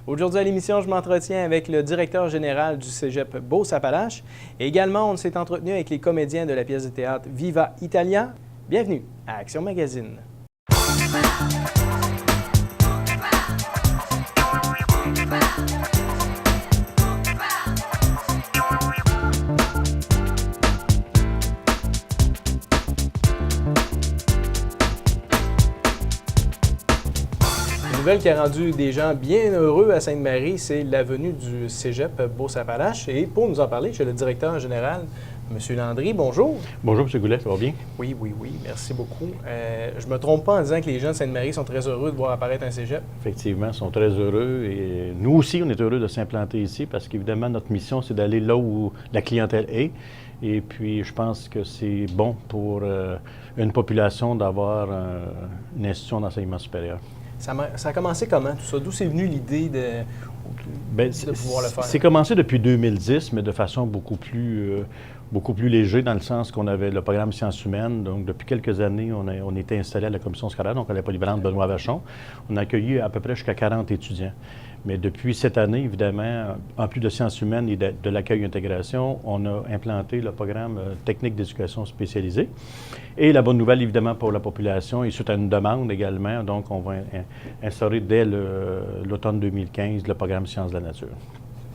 Aujourd'hui à l'émission, je m'entretiens avec le directeur général du Cégep Beauce-Appalaches. Et également, on s'est entretenu avec les comédiens de la pièce de théâtre Viva Italia. Bienvenue à Action Magazine. Une nouvelle qui a rendu des gens bien heureux à Sainte-Marie, c'est la venue du Cégep Beauce-Appalaches. Et pour nous en parler, j'ai le directeur général, M. Landry. Bonjour. Bonjour, M. Goulet, ça va bien? Oui, merci beaucoup. Je ne me trompe pas en disant que les gens de Sainte-Marie sont très heureux de voir apparaître un cégep? Effectivement, ils sont très heureux et nous aussi, on est heureux de s'implanter ici parce qu'évidemment, notre mission, c'est d'aller là où la clientèle est. Et puis, je pense que c'est bon pour une population d'avoir une institution d'enseignement supérieur. Ça a commencé comment, tout ça? D'où c'est venu l'idée de pouvoir le faire? C'est commencé depuis 2010, mais de façon beaucoup plus léger, dans le sens qu'on avait le programme sciences humaines. Donc, depuis quelques années, on était installé à la commission scolaire, donc à la polyvalente Benoît Vachon. On a accueilli à peu près jusqu'à 40 étudiants. Mais depuis cette année, évidemment, en plus de sciences humaines et de l'accueil et intégration, on a implanté le programme technique d'éducation spécialisée. Et la bonne nouvelle, évidemment, pour la population, et suite à une demande également, donc on va instaurer dès l'automne 2015 le programme Sciences de la nature.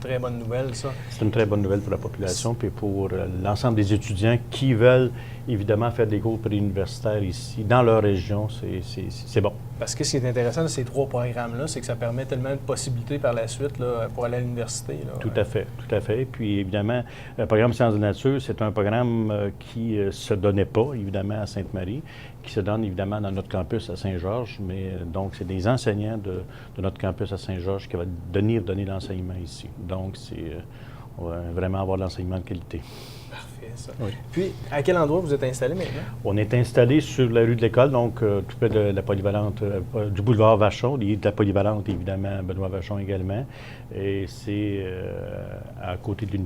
Très bonne nouvelle, ça. C'est une très bonne nouvelle pour la population puis pour l'ensemble des étudiants qui veulent évidemment faire des cours préuniversitaires ici, dans leur région, c'est bon. Parce que ce qui est intéressant de ces trois programmes-là, c'est que ça permet tellement de possibilités par la suite là, pour aller à l'université. Tout à fait. Puis évidemment, le programme Sciences de la nature, c'est un programme qui ne se donnait pas, évidemment, à Sainte-Marie, qui se donne évidemment dans notre campus à Saint-Georges, mais donc c'est des enseignants de notre campus à Saint-Georges qui vont donner l'enseignement ici. Donc, on va vraiment avoir de l'enseignement de qualité. Parfait, ça. Oui. Puis, à quel endroit vous êtes installé maintenant? On est installé sur la rue de l'École, donc tout près de la polyvalente, du boulevard Vachon, de la polyvalente, évidemment, Benoît Vachon également. Et c'est à côté de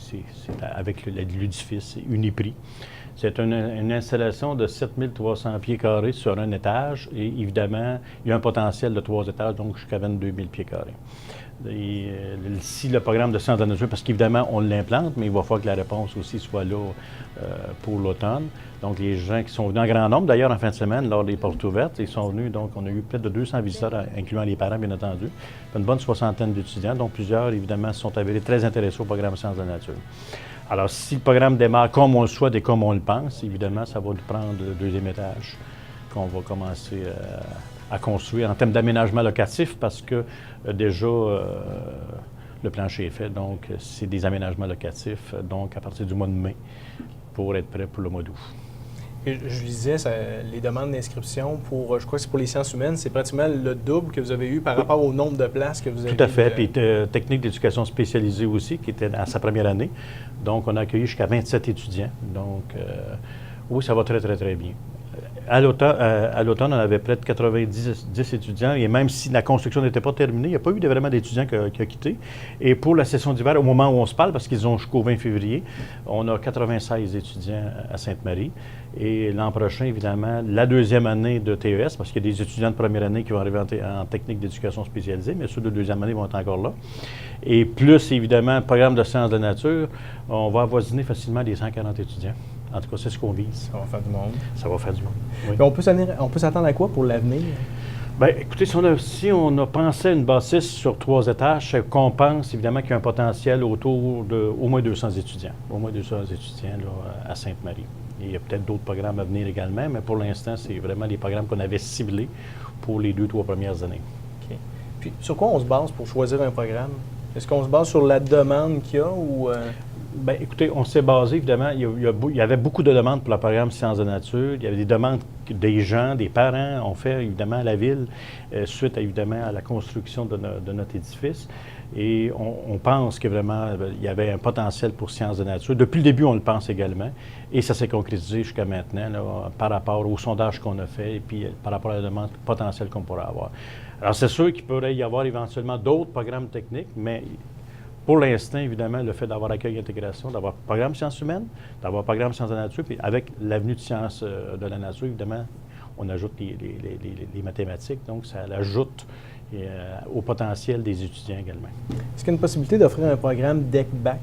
c'est avec l'édifice Uniprix. C'est une installation de 7300 pieds carrés sur un étage et évidemment, il y a un potentiel de 3 étages, donc jusqu'à 22 000 pieds carrés. Et si le programme de sciences de la nature, parce qu'évidemment, on l'implante, mais il va falloir que la réponse aussi soit là pour l'automne. Donc, les gens qui sont venus en grand nombre, d'ailleurs, en fin de semaine, lors des portes ouvertes, ils sont venus, donc on a eu près de 200 visiteurs, incluant les parents, bien entendu, une bonne soixantaine d'étudiants, dont plusieurs, évidemment, se sont avérés très intéressés au programme sciences de la nature. Alors, si le programme démarre comme on le souhaite et comme on le pense, évidemment, ça va nous prendre le deuxième étage qu'on va commencer à construire en termes d'aménagement locatif parce que déjà, le plancher est fait. Donc, c'est des aménagements locatifs, donc à partir du mois de mai pour être prêt pour le mois d'août. Et je disais, les demandes d'inscription pour, je crois que c'est pour les sciences humaines, c'est pratiquement le double que vous avez eu par rapport au nombre de places que vous avez. Tout à fait. Puis technique d'éducation spécialisée aussi, qui était à sa première année. Donc, on a accueilli jusqu'à 27 étudiants. Donc, oui, ça va très, très, très bien. À l'automne, on avait près de 90 étudiants, et même si la construction n'était pas terminée, il n'y a pas eu vraiment d'étudiants qui ont quitté. Et pour la session d'hiver, au moment où on se parle, parce qu'ils ont jusqu'au 20 février, on a 96 étudiants à Sainte-Marie. Et l'an prochain, évidemment, la deuxième année de TES, parce qu'il y a des étudiants de première année qui vont arriver en technique d'éducation spécialisée, mais ceux de deuxième année vont être encore là. Et plus, évidemment, le programme de sciences de la nature, on va avoisiner facilement les 140 étudiants. En tout cas, c'est ce qu'on vise. Ça va faire du monde. Ça va faire du monde, oui. On peut s'attendre à quoi pour l'avenir? Bien, écoutez, si on a pensé à une bâtisse sur 3 étages, c'est qu'on pense évidemment qu'il y a un potentiel autour d'au moins 200 étudiants. Au moins 200 étudiants là, à Sainte-Marie. Il y a peut-être d'autres programmes à venir également, mais pour l'instant, c'est vraiment les programmes qu'on avait ciblés pour les 2-3 premières années. OK. Puis, sur quoi on se base pour choisir un programme? Est-ce qu'on se base sur la demande qu'il y a ou... Bien, écoutez, on s'est basé, évidemment, il y avait beaucoup de demandes pour le programme Sciences de la nature. Il y avait des demandes des gens, des parents ont fait, évidemment, à la ville, suite, évidemment, à la construction de notre édifice. Et on pense que vraiment, il y avait un potentiel pour Sciences de la nature. Depuis le début, on le pense également. Et ça s'est concrétisé jusqu'à maintenant, là, par rapport au sondage qu'on a fait et puis par rapport à la demande potentielle qu'on pourrait avoir. Alors, c'est sûr qu'il pourrait y avoir éventuellement d'autres programmes techniques, mais... Pour l'instant, évidemment, le fait d'avoir accueil et intégration, d'avoir programme sciences humaines, d'avoir programme sciences de la nature, puis avec l'avenue de sciences de la nature, évidemment, on ajoute les mathématiques, donc ça ajoute et au potentiel des étudiants également. Est-ce qu'il y a une possibilité d'offrir un programme deck-back?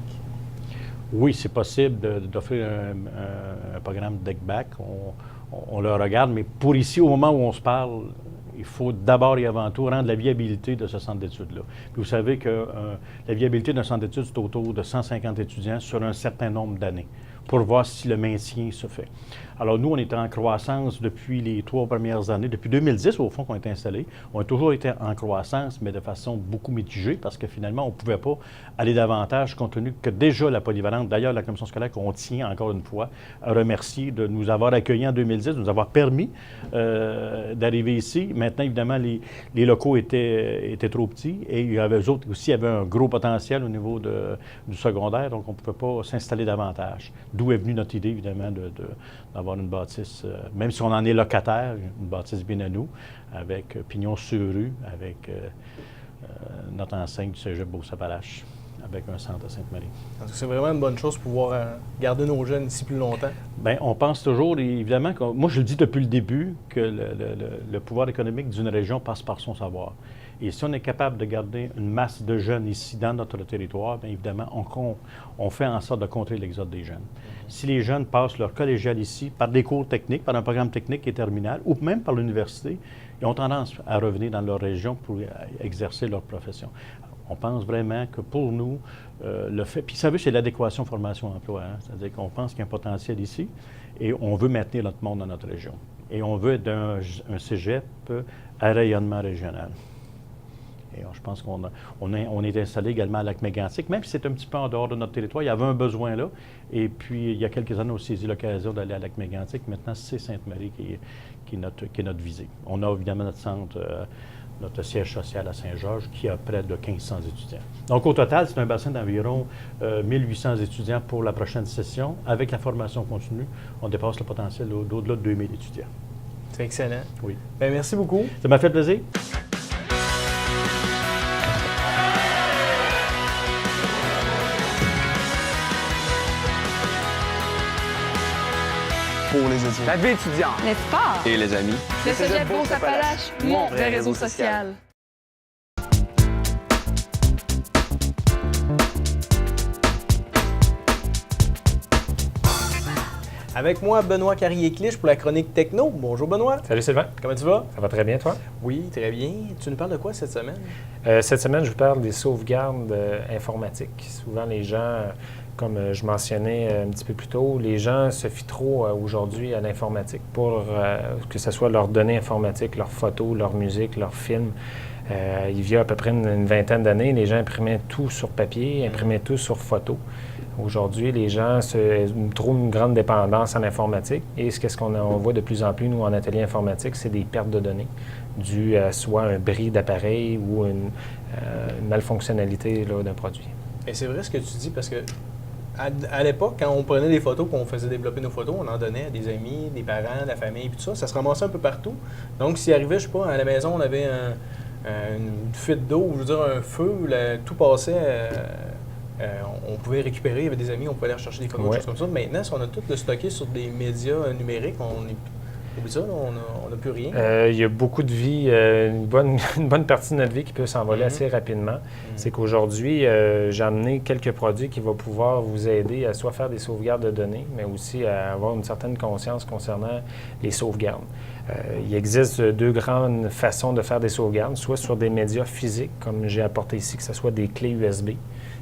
Oui, c'est possible d'offrir un programme deck-back. On le regarde, mais pour ici, au moment où on se parle, il faut d'abord et avant tout rendre la viabilité de ce centre d'études-là. Puis vous savez que la viabilité d'un centre d'études, c'est autour de 150 étudiants sur un certain nombre d'années pour voir si le maintien se fait. Alors nous, on était en croissance depuis les 3 premières années, depuis 2010 au fond qu'on a été installé. On a toujours été en croissance, mais de façon beaucoup mitigée parce que finalement, on ne pouvait pas aller davantage compte tenu que déjà la polyvalente, d'ailleurs la commission scolaire qu'on tient encore une fois à remercier de nous avoir accueillis en 2010, de nous avoir permis d'arriver ici. Maintenant, évidemment, les locaux étaient trop petits et il y avait eux autres aussi, il y avait un gros potentiel au niveau du secondaire, donc on ne pouvait pas s'installer davantage. D'où est venue notre idée, évidemment, d'avoir une bâtisse, même si on en est locataire, une bâtisse bien à nous, avec pignon sur rue, avec notre enseigne du Cégep Beauce-Appalaches, avec un centre à Sainte-Marie. C'est vraiment une bonne chose pour pouvoir garder nos jeunes ici plus longtemps. Bien, on pense toujours, évidemment, moi je le dis depuis le début, que le pouvoir économique d'une région passe par son savoir. Et si on est capable de garder une masse de jeunes ici dans notre territoire, bien évidemment, on fait en sorte de contrer l'exode des jeunes. Si les jeunes passent leur collégial ici par des cours techniques, par un programme technique qui est terminal, ou même par l'université, ils ont tendance à revenir dans leur région pour exercer leur profession. On pense vraiment que pour nous, le fait... Puis, vous savez, c'est l'adéquation formation-emploi. Hein? C'est-à-dire qu'on pense qu'il y a un potentiel ici et on veut maintenir notre monde dans notre région. Et on veut être un cégep à rayonnement régional. Et je pense qu'on est installé également à Lac-Mégantic, même si c'est un petit peu en dehors de notre territoire. Il y avait un besoin là. Et puis, il y a quelques années, on a saisi l'occasion d'aller à Lac-Mégantic. Maintenant, c'est Sainte-Marie qui est notre visée. On a évidemment notre centre, notre siège social à Saint-Georges, qui a près de 1500 étudiants. Donc, au total, c'est un bassin d'environ 1800 étudiants pour la prochaine session. Avec la formation continue, on dépasse le potentiel d'au-delà de 2000 étudiants. C'est excellent. Oui. Bien, merci beaucoup. Ça m'a fait plaisir. Pour les étudiants. La vie étudiante. Les sports. Et les amis. Le Cégep Beauce-Appalaches, mon vrai réseau social. Avec moi, Benoît Carrier-Clich pour la chronique Techno. Bonjour Benoît. Salut Sylvain. Comment tu vas? Ça va très bien, toi? Oui, très bien. Tu nous parles de quoi cette semaine? Cette semaine, je vous parle des sauvegardes informatiques. Souvent, les gens, comme je mentionnais un petit peu plus tôt, les gens se fient trop aujourd'hui à l'informatique pour que ce soit leurs données informatiques, leurs photos, leur musique, leurs films. Il y a à peu près une vingtaine d'années, les gens imprimaient tout sur papier, imprimaient tout sur photo. Aujourd'hui, les gens trouvent une grande dépendance en informatique et qu'est-ce qu'on voit de plus en plus, nous, en atelier informatique, c'est des pertes de données dues à soit un bris d'appareil ou une malfonctionnalité d'un produit. Et c'est vrai ce que tu dis parce que à l'époque, quand on prenait des photos, qu'on faisait développer nos photos, on en donnait à des amis, des parents, la famille, puis tout ça. Ça se ramassait un peu partout. Donc, s'il arrivait, je sais pas, à la maison, on avait une fuite d'eau, je veux dire un feu, tout passait... on pouvait récupérer, il y avait des amis, on pouvait aller chercher des photos, des choses comme ça. Maintenant, si on a tout le stocké sur des médias numériques, oublie ça, on n'a plus rien. Il y a beaucoup de vie, une bonne partie de notre vie qui peut s'envoler assez rapidement. C'est qu'aujourd'hui, j'ai amené quelques produits qui vont pouvoir vous aider à soit faire des sauvegardes de données, mais aussi à avoir une certaine conscience concernant les sauvegardes. Il existe deux grandes façons de faire des sauvegardes, soit sur des médias physiques, comme j'ai apporté ici, que ce soit des clés USB,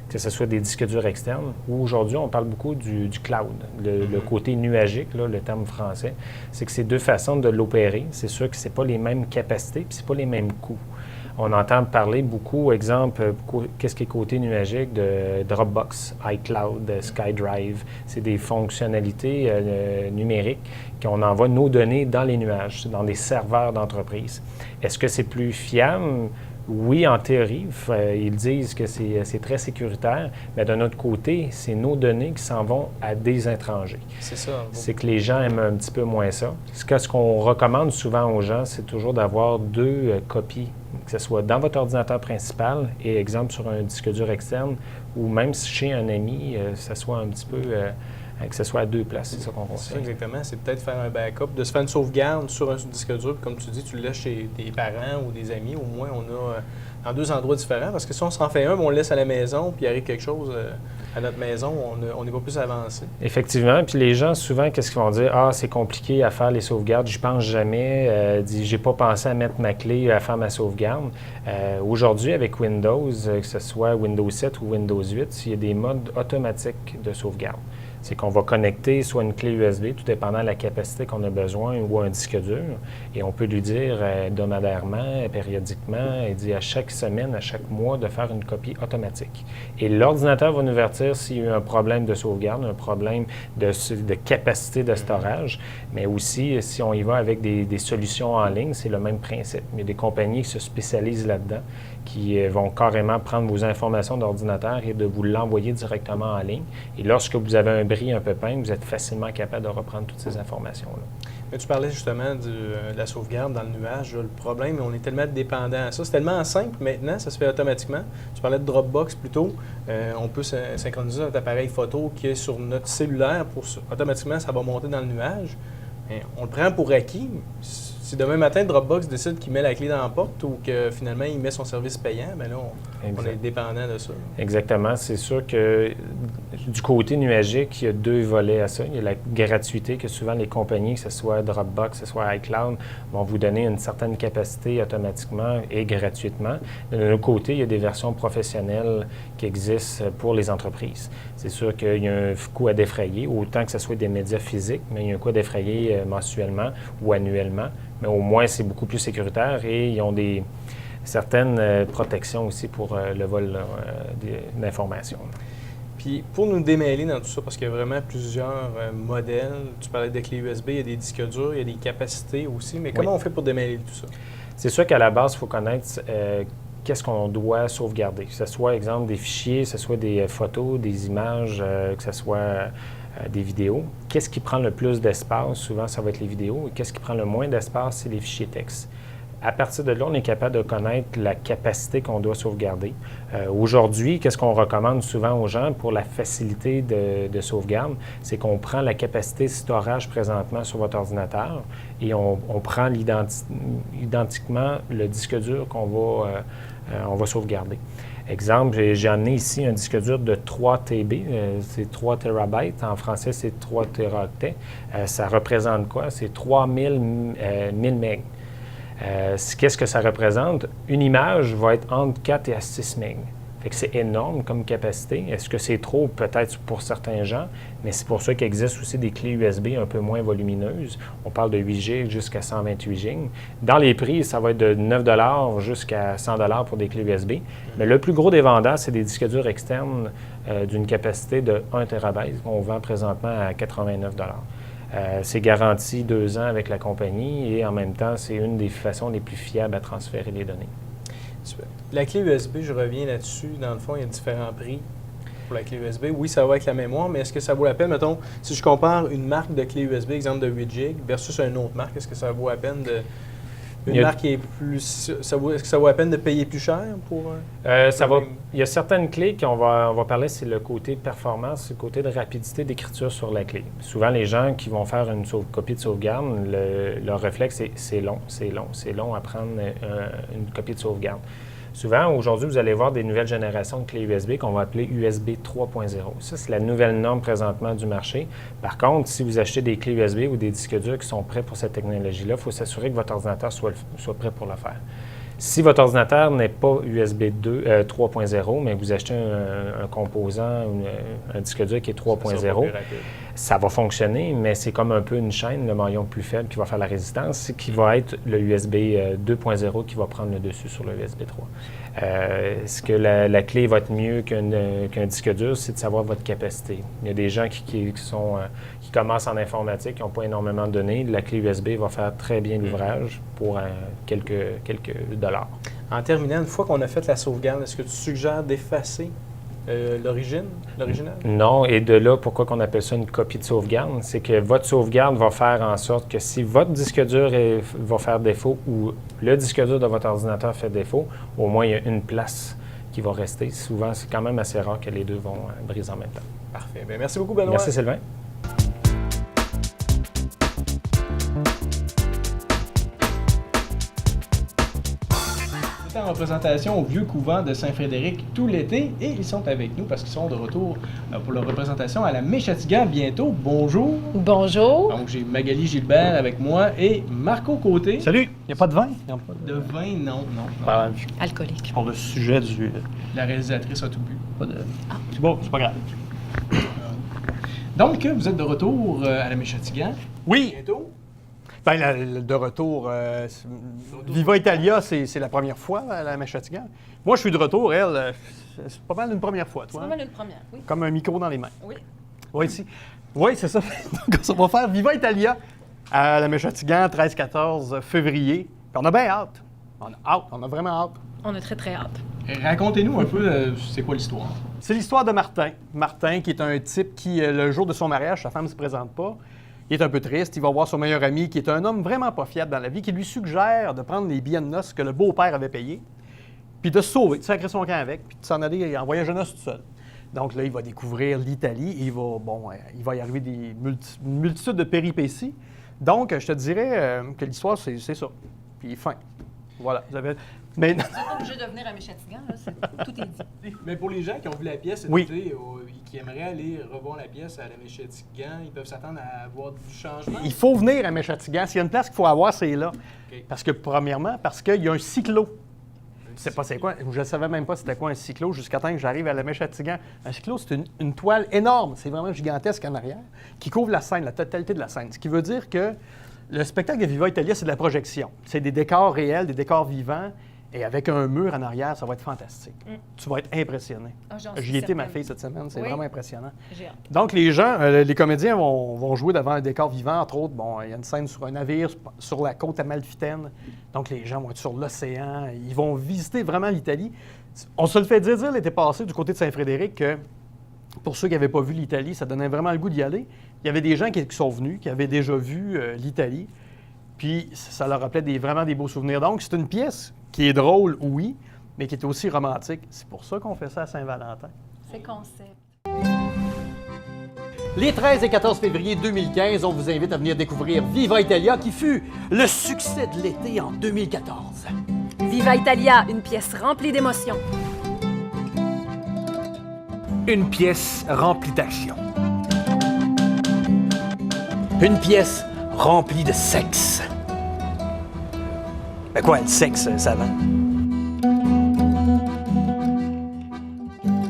que ce soit des disques durs externes, ou aujourd'hui, on parle beaucoup du cloud, le côté nuagique, là, le terme français. C'est que c'est deux façons de l'opérer. C'est sûr que ce n'est pas les mêmes capacités, puis ce n'est pas les mêmes coûts. On entend parler beaucoup, exemple, qu'est-ce qui est côté nuagique de Dropbox, iCloud, SkyDrive. C'est des fonctionnalités numériques qu'on envoie nos données dans les nuages, dans des serveurs d'entreprise. Est-ce que c'est plus fiable? Oui, en théorie, ils disent que c'est très sécuritaire, mais d'un autre côté, c'est nos données qui s'en vont à des étrangers. C'est ça. C'est que les gens aiment un petit peu moins ça. Ce qu'on recommande souvent aux gens, c'est toujours d'avoir deux copies, que ce soit dans votre ordinateur principal et, exemple, sur un disque dur externe, ou même chez un ami, ça soit un petit peu que ce soit à 2 places, c'est ça qu'on C'est ça, conseille. exactement. C'est peut-être faire un backup, de se faire une sauvegarde sur un disque dur. Puis comme tu dis, tu le laisses chez des parents ou des amis. Au moins, on a en 2 endroits différents. Parce que si on s'en fait un, on le laisse à la maison, puis il arrive quelque chose à notre maison, on n'est pas plus avancé. Effectivement. Puis les gens, souvent, qu'est-ce qu'ils vont dire? Ah, c'est compliqué à faire les sauvegardes, je pense jamais. J'ai pas pensé à mettre ma clé à faire ma sauvegarde. Aujourd'hui, avec Windows, que ce soit Windows 7 ou Windows 8, il y a des modes automatiques de sauvegarde. C'est qu'on va connecter soit une clé USB, tout dépendant de la capacité qu'on a besoin, ou un disque dur, et on peut lui dire hebdomadairement, périodiquement, et dire à chaque semaine, à chaque mois, de faire une copie automatique. Et l'ordinateur va nous avertir s'il y a eu un problème de sauvegarde, un problème de capacité de storage, mais aussi si on y va avec des solutions en ligne, c'est le même principe. Il y a des compagnies qui se spécialisent là-dedans, qui vont carrément prendre vos informations d'ordinateur et de vous l'envoyer directement en ligne. Et lorsque vous avez un bris, un pépin, vous êtes facilement capable de reprendre toutes ces informations-là. Mais tu parlais justement de la sauvegarde dans le nuage. Là, le problème, on est tellement dépendant à ça. C'est tellement simple maintenant, ça se fait automatiquement. Tu parlais de Dropbox plus tôt. On peut synchroniser notre appareil photo qui est sur notre cellulaire. Automatiquement, ça va monter dans le nuage. Mais on le prend pour acquis. Si demain matin, Dropbox décide qu'il met la clé dans la porte ou que finalement, il met son service payant, bien là, on est dépendant de ça. Exactement. C'est sûr que du côté nuagique, il y a 2 volets à ça. Il y a la gratuité que souvent les compagnies, que ce soit Dropbox, que ce soit iCloud, vont vous donner une certaine capacité automatiquement et gratuitement. De l'autre côté, il y a des versions professionnelles qui existent pour les entreprises. C'est sûr qu'il y a un coût à défrayer, autant que ce soit des médias physiques, mais il y a un coût à défrayer mensuellement ou annuellement. Mais au moins, c'est beaucoup plus sécuritaire et ils ont certaines protections aussi pour le vol d'informations. Puis pour nous démêler dans tout ça, parce qu'il y a vraiment plusieurs modèles, tu parlais de clés USB, il y a des disques durs, il y a des capacités aussi, mais comment on fait pour démêler tout ça? C'est sûr qu'à la base, il faut connaître qu'est-ce qu'on doit sauvegarder. Que ce soit, exemple, des fichiers, que ce soit des photos, des images, que ce soit des vidéos. Qu'est-ce qui prend le plus d'espace? Souvent, ça va être les vidéos. Et qu'est-ce qui prend le moins d'espace? C'est les fichiers texte. À partir de là, on est capable de connaître la capacité qu'on doit sauvegarder. Aujourd'hui, qu'est-ce qu'on recommande souvent aux gens pour la facilité de sauvegarde? C'est qu'on prend la capacité storage présentement sur votre ordinateur et on prend identiquement le disque dur qu'on va sauvegarder. Exemple, j'ai amené ici un disque dur de 3 TB, c'est 3 terabytes. En français, c'est 3 téraoctets. Ça représente quoi? C'est 3000 MB. Qu'est-ce que ça représente? Une image va être entre 4 et 6 MB. Fait que c'est énorme comme capacité. Est-ce que c'est trop? Peut-être pour certains gens, mais c'est pour ça qu'il existe aussi des clés USB un peu moins volumineuses. On parle de 8 GB jusqu'à 128 GB. Dans les prix, ça va être de 9 $ jusqu'à 100 $ pour des clés USB. Mais le plus gros des vendeurs, c'est des disques durs externes d'une capacité de 1 TB qu'on vend présentement à 89 $. C'est garanti 2 ans avec la compagnie et en même temps, c'est une des façons les plus fiables à transférer les données. Super. La clé USB, je reviens là-dessus. Dans le fond, il y a différents prix pour la clé USB. Oui, ça va avec la mémoire, mais est-ce que ça vaut la peine? Mettons, si je compare une marque de clé USB, exemple de 8 GB, versus une autre marque, est-ce que ça vaut la peine de... Une marque qui est plus... Est-ce que ça vaut la peine de payer plus cher pour... Il y a certaines clés qu'on va parler, c'est le côté performance, le côté de rapidité d'écriture sur la clé. Souvent, les gens qui vont faire une copie de sauvegarde, leur réflexe, c'est long à prendre une copie de sauvegarde. Souvent, aujourd'hui, vous allez voir des nouvelles générations de clés USB qu'on va appeler USB 3.0. Ça, c'est la nouvelle norme présentement du marché. Par contre, si vous achetez des clés USB ou des disques durs qui sont prêts pour cette technologie-là, il faut s'assurer que votre ordinateur soit prêt pour le faire. Si votre ordinateur n'est pas USB 3.0, mais vous achetez un composant, un disque dur qui est 3.0, ça va fonctionner, mais c'est comme un peu une chaîne, le maillon le plus faible qui va faire la résistance, c'est qui va être le USB 2.0 qui va prendre le dessus sur le USB 3. Est-ce que la clé va être mieux qu'un disque dur? C'est de savoir votre capacité. Il y a des gens qui commencent en informatique, qui n'ont pas énormément de données. La clé USB va faire très bien l'ouvrage pour quelques dollars. En terminant, une fois qu'on a fait la sauvegarde, est-ce que tu suggères d'effacer l'original? Non, et de là, pourquoi on appelle ça une copie de sauvegarde? C'est que votre sauvegarde va faire en sorte que si votre disque dur va faire défaut ou le disque dur de votre ordinateur fait défaut, au moins il y a une place qui va rester. Souvent, c'est quand même assez rare que les deux vont briser en même temps. Parfait. Bien, merci beaucoup, Benoît. Merci, Sylvain. représentation au Vieux Couvent de Saint-Frédéric tout l'été et ils sont avec nous parce qu'ils sont de retour pour leur représentation à la Méchatigan bientôt. Bonjour! Bonjour! Donc j'ai Magali Gilbert avec moi et Marco Côté. Salut! Il n'y a pas de vin? De vin, non. Ben, Alcoolique. pour le sujet du... La réalisatrice a tout bu. Pas de... C'est bon, c'est pas grave. Donc, vous êtes de retour à la Méchatigan. Oui! Bientôt. Ben, de retour, Viva Italia, c'est la première fois à la Méchatigan. Moi, je suis de retour, elle, c'est pas mal une première fois, C'est toi. pas mal une première, oui. Comme un micro dans les mains. Oui. Oui, ici. Oui, c'est ça. Donc, on va faire Viva Italia à la Méchatigan, 13-14 février. Puis on a bien hâte. On a vraiment hâte. On a très, très hâte. Racontez-nous un peu, c'est quoi l'histoire? C'est l'histoire de Martin. Martin, qui est un type qui, le jour de son mariage, sa femme ne se présente pas. Il est un peu triste. Il va voir son meilleur ami, qui est un homme vraiment pas fiable dans la vie, qui lui suggère de prendre les billets de noces que le beau-père avait payés, puis de se sauver, de sacrer son camp avec, puis de s'en aller en voyage de noces tout seul. Donc là, il va découvrir l'Italie et il va y arriver une multitude de péripéties. Donc, je te dirais que l'histoire, c'est ça. Puis fin. Voilà. Mais Vous n'êtes pas obligé de venir à Méchatigan, là, tout est dit. Mais pour les gens qui ont vu la pièce cet Oui. été, qui aimeraient aller revoir la pièce à la Méchatigan, ils peuvent s'attendre à avoir du changement? il faut venir à Méchatigan. S'il y a une place qu'il faut avoir, c'est là. OK. Parce qu'il y a un cyclo. Je sais pas c'est quoi. Je ne savais même pas c'était quoi un cyclo jusqu'à temps que j'arrive à la Méchatigan. Un cyclo, c'est une toile énorme. C'est vraiment gigantesque en arrière qui couvre la scène, la totalité de la scène. Ce qui veut dire que le spectacle de Viva Italia, c'est de la projection. C'est des décors réels, des décors vivants. Et avec un mur en arrière, ça va être fantastique. Tu vas être impressionné. J'y étais, ma fille, cette semaine. C'est vraiment impressionnant. J'ai hâte. Donc, les gens, les comédiens vont jouer devant un décor vivant, entre autres. Bon, il y a une scène sur un navire sur la côte amalfitaine. Donc, les gens vont être sur l'océan. Ils vont visiter vraiment l'Italie. On se le fait dire l'été passé, du côté de Saint-Frédéric, que pour ceux qui n'avaient pas vu l'Italie, ça donnait vraiment le goût d'y aller. Il y avait des gens qui sont venus, qui avaient déjà vu l'Italie. Puis, ça leur rappelait vraiment des beaux souvenirs. Donc, c'est une pièce qui est drôle, oui, mais qui est aussi romantique. C'est pour ça qu'on fait ça à Saint-Valentin. C'est concept. Les 13 et 14 février 2015, on vous invite à venir découvrir Viva Italia, qui fut le succès de l'été en 2014. Viva Italia, une pièce remplie d'émotions. Une pièce remplie d'action. Une pièce remplie de sexe. Ben quoi, le sexe, ça va?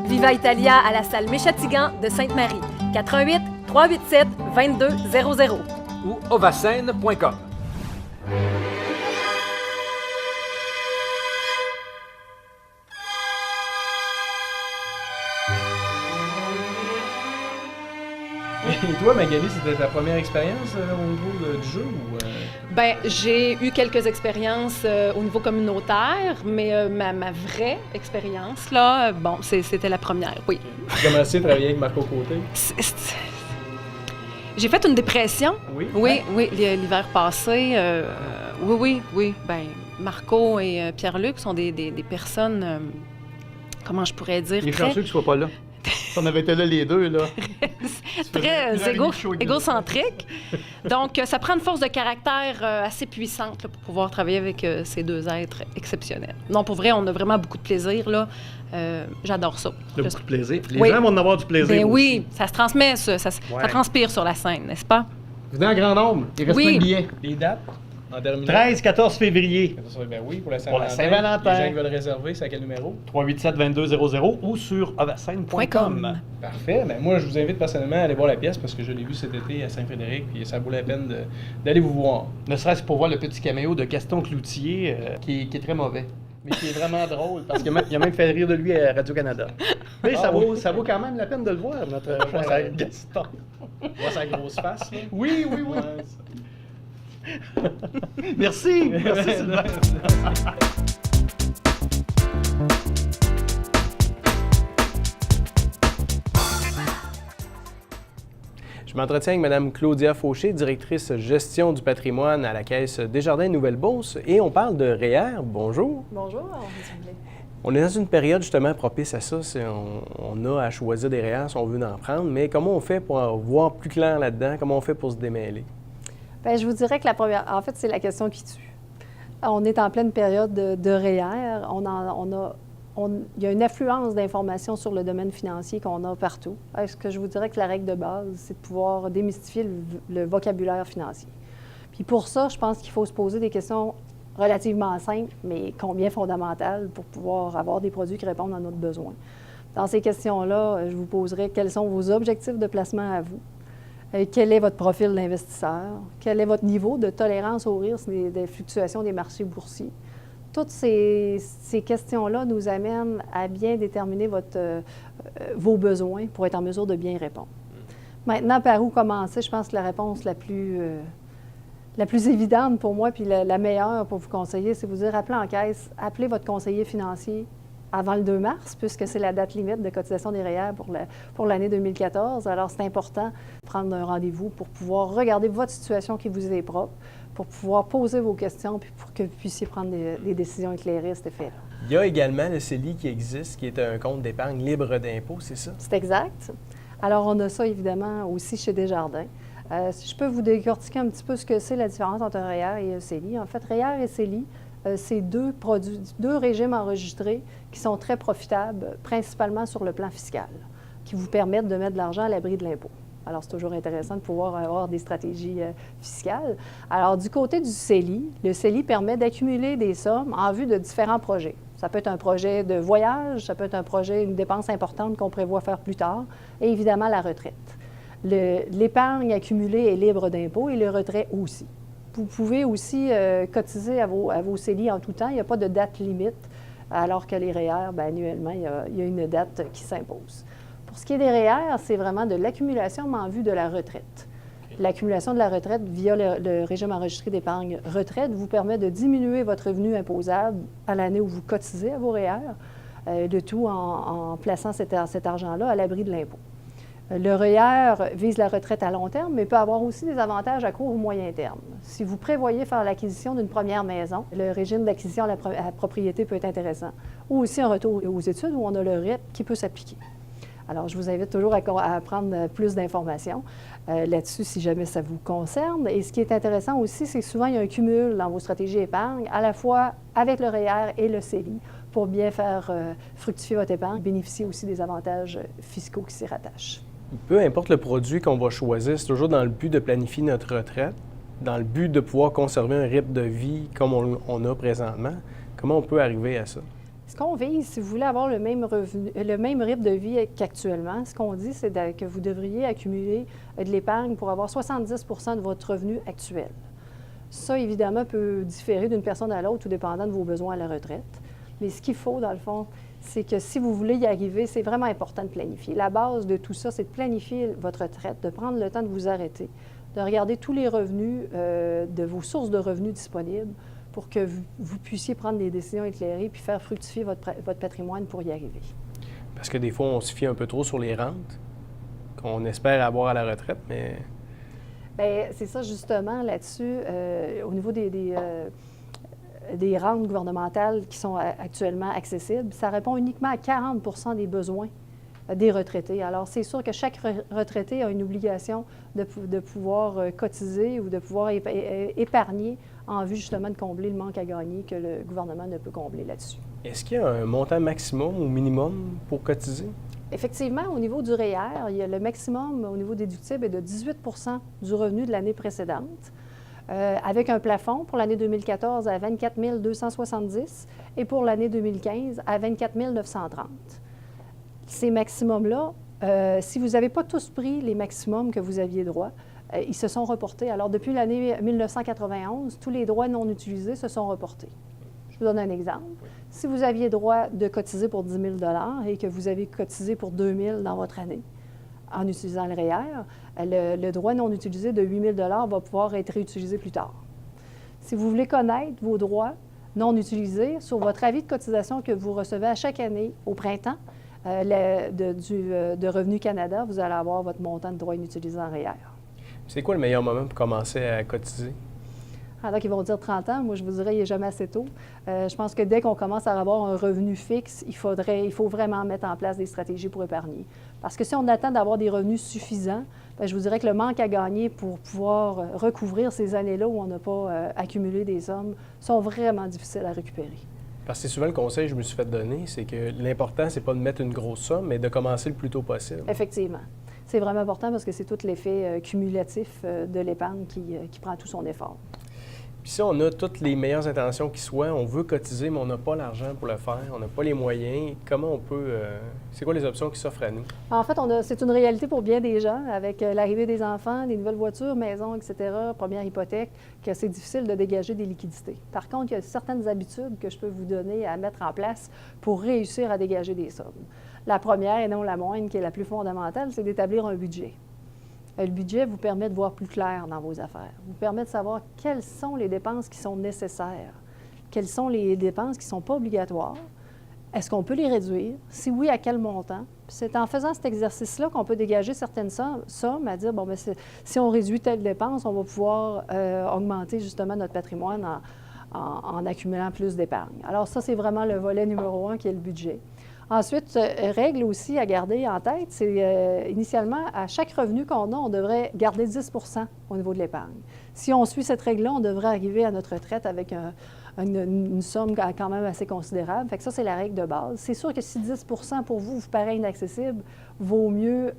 Viva Italia à la salle Méchatigan de Sainte-Marie. 88 387 2200. Ou ovacène.com. Et toi, Magali, c'était ta première expérience au niveau du jeu? Ben, j'ai eu quelques expériences au niveau communautaire, mais ma vraie expérience, là, bon, c'était la première, oui. Tu as commencé à travailler avec Marco Côté? J'ai fait une dépression. Oui? Oui, l'hiver passé. Oui. Ben, Marco et Pierre-Luc sont des personnes, comment je pourrais dire, Les très, chanceux qu'ils soient pas là. Si on avait été là les deux, là. très une heure et demie de show avec nous. égocentriques. Donc, ça prend une force de caractère assez puissante là, pour pouvoir travailler avec ces deux êtres exceptionnels. Non, pour vrai, on a vraiment beaucoup de plaisir, là. J'adore ça. Beaucoup de plaisir. Les Oui. gens vont en avoir du plaisir. Ben aussi. oui, ça se transmet, ça Ouais. transpire sur la scène, n'est-ce pas? Venez en grand nombre. Il reste Oui. plein de billets. Les dates? En terminant? 13-14 février. Ben oui, pour la Pour la Saint-Valentin. Saint-Valentin. Les gens qui veulent réserver, c'est à quel numéro? 387-2200 ou sur ovacène.com. Parfait. Ben moi, je vous invite personnellement à aller voir la pièce parce que je l'ai vue cet été à Saint-Frédéric puis ça vaut la peine d'aller vous voir. Ne serait-ce pour voir le petit caméo de Gaston Cloutier, qui est très mauvais, mais qui est vraiment drôle, parce qu'il a même fait rire de lui à Radio-Canada. Mais ça vaut quand même la peine de le voir, notre cher Gaston. Voir sa grosse face, là. Oui. Ouais, Merci Sylvain. Je m'entretiens avec Mme Claudia Fauché, directrice gestion du patrimoine à la Caisse Desjardins Nouvelle-Beauce, et on parle de REER. Bonjour. Bonjour. On est dans une période justement propice à ça. On a à choisir des REER si on veut en prendre, mais comment on fait pour voir plus clair là-dedans? Comment on fait pour se démêler? Bien, je vous dirais que la première... En fait, c'est la question qui tue. On est en pleine période de REER. Il y a une affluence d'informations sur le domaine financier qu'on a partout. Ce que je vous dirais que la règle de base, c'est de pouvoir démystifier le vocabulaire financier. Puis pour ça, je pense qu'il faut se poser des questions relativement simples, mais combien fondamentales pour pouvoir avoir des produits qui répondent à notre besoin. Dans ces questions-là, je vous poserai quels sont vos objectifs de placement à vous. Quel est votre profil d'investisseur? Quel est votre niveau de tolérance au risque des fluctuations des marchés boursiers? Toutes ces questions-là nous amènent à bien déterminer vos besoins pour être en mesure de bien répondre. Maintenant, par où commencer? Je pense que la réponse la plus évidente pour moi, puis la meilleure pour vous conseiller, c'est vous dire, appelez votre conseiller financier avant le 2 mars, puisque c'est la date limite de cotisation des REER pour l'année 2014. Alors, c'est important de prendre un rendez-vous pour pouvoir regarder votre situation qui vous est propre, pour pouvoir poser vos questions, puis pour que vous puissiez prendre des décisions éclairées à cet effet-là. Il y a également le CELI qui existe, qui est un compte d'épargne libre d'impôt, c'est ça? C'est exact. Alors, on a ça, évidemment, aussi chez Desjardins. Si je peux vous décortiquer un petit peu ce que c'est la différence entre un REER et un CELI. En fait, REER et CELI, c'est deux régimes enregistrés qui sont très profitables, principalement sur le plan fiscal, qui vous permettent de mettre de l'argent à l'abri de l'impôt. Alors, c'est toujours intéressant de pouvoir avoir des stratégies fiscales. Alors, du côté du CELI, le CELI permet d'accumuler des sommes en vue de différents projets. Ça peut être un projet de voyage, ça peut être un projet, une dépense importante qu'on prévoit faire plus tard, et évidemment la retraite. L'épargne accumulée est libre d'impôt et le retrait aussi. Vous pouvez aussi cotiser à vos CELI en tout temps. Il n'y a pas de date limite, alors que les REER, annuellement, il y a une date qui s'impose. Pour ce qui est des REER, c'est vraiment de l'accumulation, mais en vue de la retraite. L'accumulation de la retraite via le régime enregistré d'épargne retraite vous permet de diminuer votre revenu imposable à l'année où vous cotisez à vos REER, le tout en plaçant cet argent-là à l'abri de l'impôt. Le REER vise la retraite à long terme, mais peut avoir aussi des avantages à court ou moyen terme. Si vous prévoyez faire l'acquisition d'une première maison, le régime d'acquisition à la propriété peut être intéressant. Ou aussi un retour aux études où on a le REP qui peut s'appliquer. Alors, je vous invite toujours à prendre plus d'informations là-dessus si jamais ça vous concerne. Et ce qui est intéressant aussi, c'est que souvent, il y a un cumul dans vos stratégies épargne, à la fois avec le REER et le CELI, pour bien faire fructifier votre épargne, bénéficier aussi des avantages fiscaux qui s'y rattachent. Peu importe le produit qu'on va choisir, c'est toujours dans le but de planifier notre retraite, dans le but de pouvoir conserver un rythme de vie comme on a présentement. Comment on peut arriver à ça? Ce qu'on vise, si vous voulez avoir le même rythme de vie qu'actuellement, ce qu'on dit, c'est que vous devriez accumuler de l'épargne pour avoir 70 de votre revenu actuel. Ça, évidemment, peut différer d'une personne à l'autre, tout dépendant de vos besoins à la retraite. Mais ce qu'il faut, dans le fond, c'est que si vous voulez y arriver, c'est vraiment important de planifier. La base de tout ça, c'est de planifier votre retraite, de prendre le temps de vous arrêter, de regarder tous les revenus, de vos sources de revenus disponibles pour que vous puissiez prendre des décisions éclairées puis faire fructifier votre patrimoine pour y arriver. Parce que des fois, on se fie un peu trop sur les rentes qu'on espère avoir à la retraite, mais... Bien, c'est ça justement là-dessus, au niveau des rentes gouvernementales qui sont actuellement accessibles, ça répond uniquement à 40 des besoins des retraités. Alors, c'est sûr que chaque retraité a une obligation de pouvoir cotiser ou de pouvoir épargner en vue justement de combler le manque à gagner que le gouvernement ne peut combler là-dessus. Est-ce qu'il y a un montant maximum ou minimum pour cotiser? Effectivement, au niveau du REER, il y a le maximum au niveau déductible est de 18 du revenu de l'année précédente, avec un plafond pour l'année 2014 à 24 270 et pour l'année 2015 à 24 930. Ces maximums-là, si vous n'avez pas tous pris les maximums que vous aviez droit, ils se sont reportés. Alors, depuis l'année 1991, tous les droits non utilisés se sont reportés. Je vous donne un exemple. Si vous aviez droit de cotiser pour 10 000 et que vous avez cotisé pour 2 000 dans votre année en utilisant le REER, le droit non utilisé de 8 000 va pouvoir être réutilisé plus tard. Si vous voulez connaître vos droits non utilisés sur votre avis de cotisation que vous recevez à chaque année au printemps de Revenu Canada, vous allez avoir votre montant de droits inutilisés en REER. C'est quoi le meilleur moment pour commencer à cotiser? Alors qu'ils vont dire 30 ans, moi je vous dirais il n'est jamais assez tôt. Je pense que dès qu'on commence à avoir un revenu fixe, il faut vraiment mettre en place des stratégies pour épargner. Parce que si on attend d'avoir des revenus suffisants, bien, je vous dirais que le manque à gagner pour pouvoir recouvrir ces années-là où on n'a pas accumulé des sommes sont vraiment difficiles à récupérer. Parce que c'est souvent le conseil que je me suis fait donner, c'est que l'important, c'est pas de mettre une grosse somme, mais de commencer le plus tôt possible. Effectivement. C'est vraiment important parce que c'est tout l'effet cumulatif de l'épargne qui prend tout son effort. Puis si on a toutes les meilleures intentions qui soient, on veut cotiser, mais on n'a pas l'argent pour le faire, on n'a pas les moyens, comment on peut... c'est quoi les options qui s'offrent à nous? En fait, c'est une réalité pour bien des gens, avec l'arrivée des enfants, des nouvelles voitures, maisons, etc., première hypothèque, que c'est difficile de dégager des liquidités. Par contre, il y a certaines habitudes que je peux vous donner à mettre en place pour réussir à dégager des sommes. La première, et non la moindre, qui est la plus fondamentale, c'est d'établir un budget. Le budget vous permet de voir plus clair dans vos affaires, vous permet de savoir quelles sont les dépenses qui sont nécessaires, quelles sont les dépenses qui ne sont pas obligatoires, est-ce qu'on peut les réduire, si oui, à quel montant. Puis c'est en faisant cet exercice-là qu'on peut dégager certaines sommes à dire, bon, bien, si on réduit telle dépense, on va pouvoir augmenter justement notre patrimoine en accumulant plus d'épargne. Alors ça, c'est vraiment le volet numéro 1 qui est le budget. Ensuite, règle aussi à garder en tête, c'est initialement, à chaque revenu qu'on a, on devrait garder 10 % au niveau de l'épargne. Si on suit cette règle-là, on devrait arriver à notre retraite avec une somme quand même assez considérable. Fait que ça, c'est la règle de base. C'est sûr que si 10 % pour vous paraît inaccessible, vaut mieux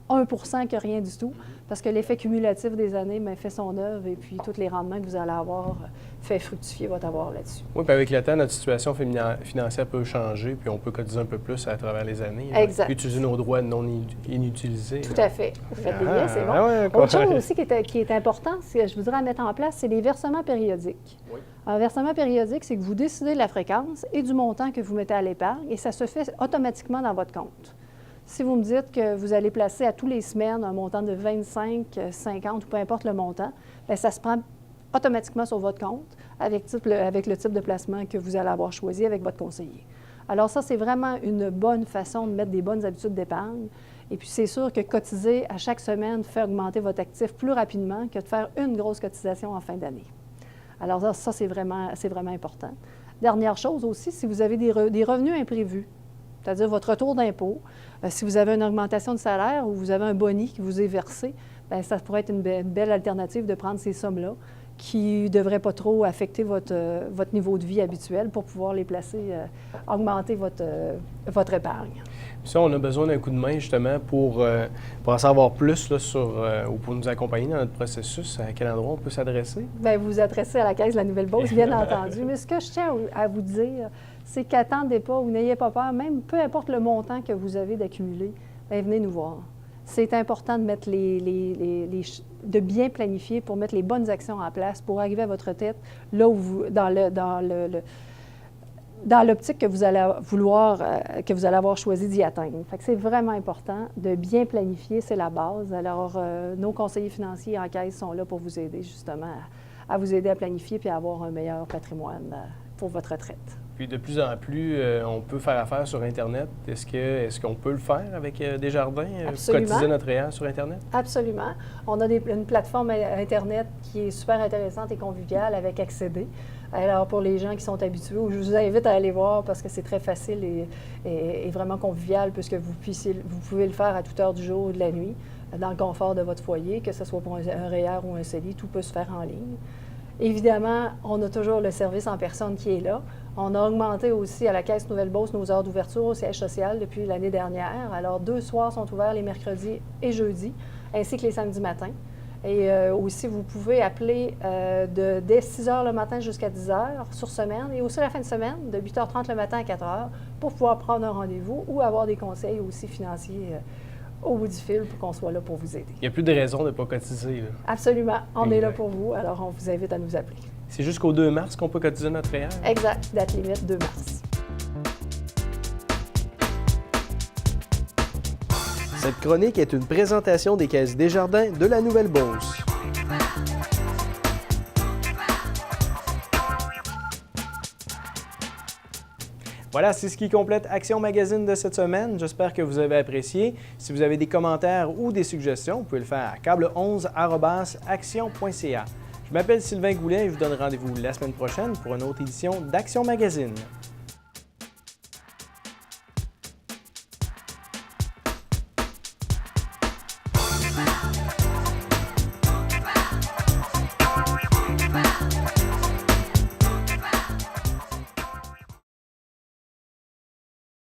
1 % que rien du tout, parce que l'effet cumulatif des années fait son œuvre et puis tous les rendements que vous allez avoir fait fructifier votre avoir là-dessus. Oui, puis avec le temps, notre situation financière peut changer, puis on peut cotiser un peu plus à travers les années. Exact. Utiliser nos droits non inutilisés. Tout à fait. Vous faites des liens, c'est bon. Ouais, Autre chose aussi qui est important, je voudrais mettre en place, c'est les versements périodiques. Oui. Un versement périodique, c'est que vous décidez de la fréquence et du montant que vous mettez à l'épargne, et ça se fait automatiquement dans votre compte. Si vous me dites que vous allez placer à tous les semaines un montant de 25, 50 ou peu importe le montant, bien, ça se prend automatiquement sur votre compte avec le type de placement que vous allez avoir choisi avec votre conseiller. Alors ça, c'est vraiment une bonne façon de mettre des bonnes habitudes d'épargne. Et puis c'est sûr que cotiser à chaque semaine fait augmenter votre actif plus rapidement que de faire une grosse cotisation en fin d'année. Alors ça, c'est vraiment important. Dernière chose aussi, si vous avez des revenus imprévus, c'est-à-dire votre retour d'impôt, si vous avez une augmentation de salaire ou vous avez un boni qui vous est versé, bien, ça pourrait être une belle alternative de prendre ces sommes-là qui ne devraient pas trop affecter votre niveau de vie habituel pour pouvoir les placer, augmenter votre épargne. Puis ça, on a besoin d'un coup de main justement pour en savoir plus là, ou pour nous accompagner dans notre processus. À quel endroit on peut s'adresser? Bien, vous vous adressez à la Caisse de la Nouvelle-Beauce, bien entendu. Mais ce que je tiens à vous dire, c'est qu'attendez pas ou n'ayez pas peur, même peu importe le montant que vous avez d'accumuler, bien, venez nous voir. C'est important de mettre de bien planifier pour mettre les bonnes actions en place pour arriver à votre tête là où dans l'optique que vous allez avoir choisi d'y atteindre. Fait que c'est vraiment important de bien planifier, c'est la base. Alors, nos conseillers financiers en caisse sont là pour vous aider justement à vous aider à planifier puis à avoir un meilleur patrimoine pour votre retraite. Puis de plus en plus, on peut faire affaire sur Internet. Est-ce qu'on peut le faire avec Desjardins, cotiser notre REER sur Internet? Absolument. On a une plateforme Internet qui est super intéressante et conviviale avec Accéder. Alors, pour les gens qui sont habitués, je vous invite à aller voir parce que c'est très facile et vraiment convivial puisque vous pouvez le faire à toute heure du jour ou de la nuit, dans le confort de votre foyer, que ce soit pour un REER ou un CELI, tout peut se faire en ligne. Évidemment, on a toujours le service en personne qui est là. On a augmenté aussi à la Caisse Nouvelle-Beauce nos heures d'ouverture au siège social depuis l'année dernière. Alors, 2 soirs sont ouverts les mercredis et jeudis, ainsi que les samedis matins. Et aussi, vous pouvez appeler dès 6 heures le matin jusqu'à 10 heures sur semaine et aussi la fin de semaine, de 8h30 le matin à 4 heures, pour pouvoir prendre un rendez-vous ou avoir des conseils aussi financiers au bout du fil pour qu'on soit là pour vous aider. Il n'y a plus de raison de ne pas cotiser. Là. Absolument. On est là pour vous, alors on vous invite à nous appeler. C'est jusqu'au 2 mars qu'on peut cotiser notre REER? Exact. Date limite 2 mars. Cette chronique est une présentation des caisses Desjardins de la Nouvelle-Beauce. Voilà, c'est ce qui complète Action Magazine de cette semaine. J'espère que vous avez apprécié. Si vous avez des commentaires ou des suggestions, vous pouvez le faire à câble11@action.ca. Je m'appelle Sylvain Goulet et je vous donne rendez-vous la semaine prochaine pour une autre édition d'Action Magazine.